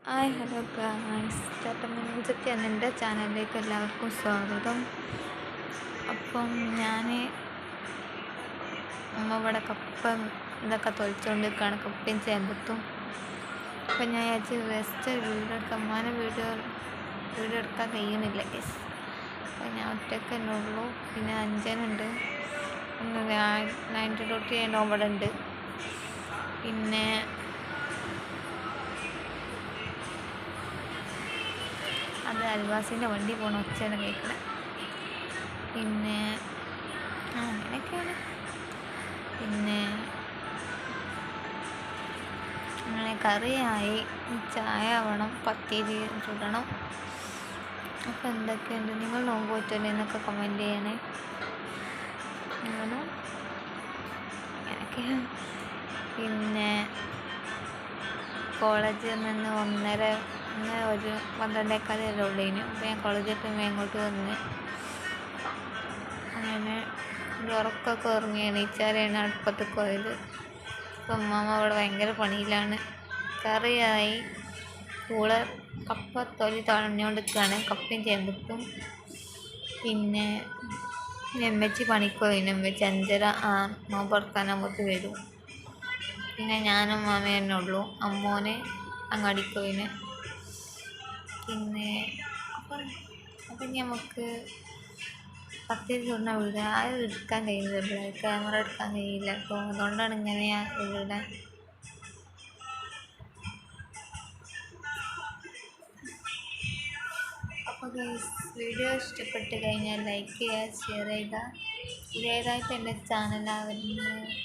Hi hello guys, ചേട്ടൻ music എൻ്റെ ചാനലിലേക്ക് എല്ലാവർക്കും സ്വാഗതം. അപ്പം അമ്മ ഇവിടെ കപ്പ ഇതൊക്കെ തൊളിച്ചുകൊണ്ടിരിക്കുകയാണ്, കപ്പയും ചേമ്പത്തും. അപ്പം ഞാൻ വിചാരിച്ച് വെസ്റ്റ് വീഡിയോ എടുക്കാം. അമ്മാനെ വീഡിയോ എടുക്കാൻ കഴിയുന്നില്ല ഗൈസ്. അപ്പം ഞാൻ ഒറ്റയ്ക്ക് തന്നെ ഉള്ളൂ. പിന്നെ അഞ്ചനുണ്ട്, ഒന്ന് 90 ഇവിടെ ഉണ്ട്. പിന്നെ അത് അൽവാസിൻ്റെ വണ്ടി പോകണ ഒച്ചയാണ് കേൾക്കുന്നത്. പിന്നെ അങ്ങനെയൊക്കെയാണ്. പിന്നെ അങ്ങനെ കറിയായി, ചായ ആവണം, പത്തിരി ചുടണം. അപ്പോൾ എന്തൊക്കെയുണ്ട്, നിങ്ങൾ നോമ്പ് പറ്റില്ല എന്നൊക്കെ കമൻറ്റ് ചെയ്യണേ. നിങ്ങളും അങ്ങനെയൊക്കെയാണ്. പിന്നെ കോളേജിൽ നിന്ന് 12:15 ഉള്ളതിന്. അപ്പോൾ ഞാൻ കോളേജിൽ പോയി ഇങ്ങോട്ട് വന്ന് അങ്ങനെ ഉറക്കമൊക്കെ ഉറങ്ങി എണീച്ചാലാണ് അടുപ്പത്ത് പോയത്. അപ്പം അമ്മാമ്മ അവിടെ ഭയങ്കര പണിയിലാണ്. കറിയായി, കൂടെ കപ്പ തൊലി തഴഞ്ഞുകൊണ്ടിരിക്കുകയാണ്, കപ്പയും ചേമ്പത്തും. പിന്നെ എമ്മച്ചി പണിക്കോയിന്, എമ്മച്ചി 5:30 നോമ്പ് തുറക്കാനാകുമ്പോഴത്തേക്ക് വരും. പിന്നെ ഞാനും മാമയും തന്നെ ഉള്ളൂ. അമ്മോന് അങ്ങാടിക്കോയിന്. പിന്നെ അപ്പം നമുക്ക് പത്തിരി ചുടുന്ന വീഡിയോ അത് എടുക്കാൻ കഴിയില്ല, ക്യാമറ എടുക്കാൻ കഴിയില്ല. അപ്പോൾ അതുകൊണ്ടാണ് ഇങ്ങനെ ഇവിടെ. അപ്പോൾ വീഡിയോ ഇഷ്ടപ്പെട്ട് കഴിഞ്ഞാൽ ലൈക്ക് ചെയ്യുക, ഷെയർ ചെയ്യുക. ഇതേതായിട്ട് എൻ്റെ ചാനൽ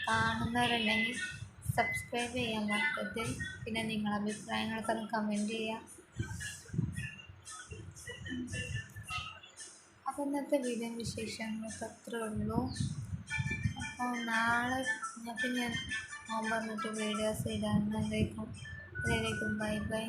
കാണുന്നവരുണ്ടെങ്കിൽ സബ്സ്ക്രൈബ് ചെയ്യാൻ മറക്കരുത്. പിന്നെ നിങ്ങളുടെ അഭിപ്രായങ്ങളൊക്കെ ഒന്ന് കമൻറ്റ് ചെയ്യുക. അപ്പോൾ ഇന്നത്തെ വീഡിയോ വിശേഷങ്ങളൊക്കെ അത്രേ ഉള്ളൂ. അപ്പോൾ നാളെ ഞാൻ നോമ്പ് പറഞ്ഞിട്ട് വീഡിയോസ് ഇടാൻ. അതിലേക്കും ബൈ ബൈ.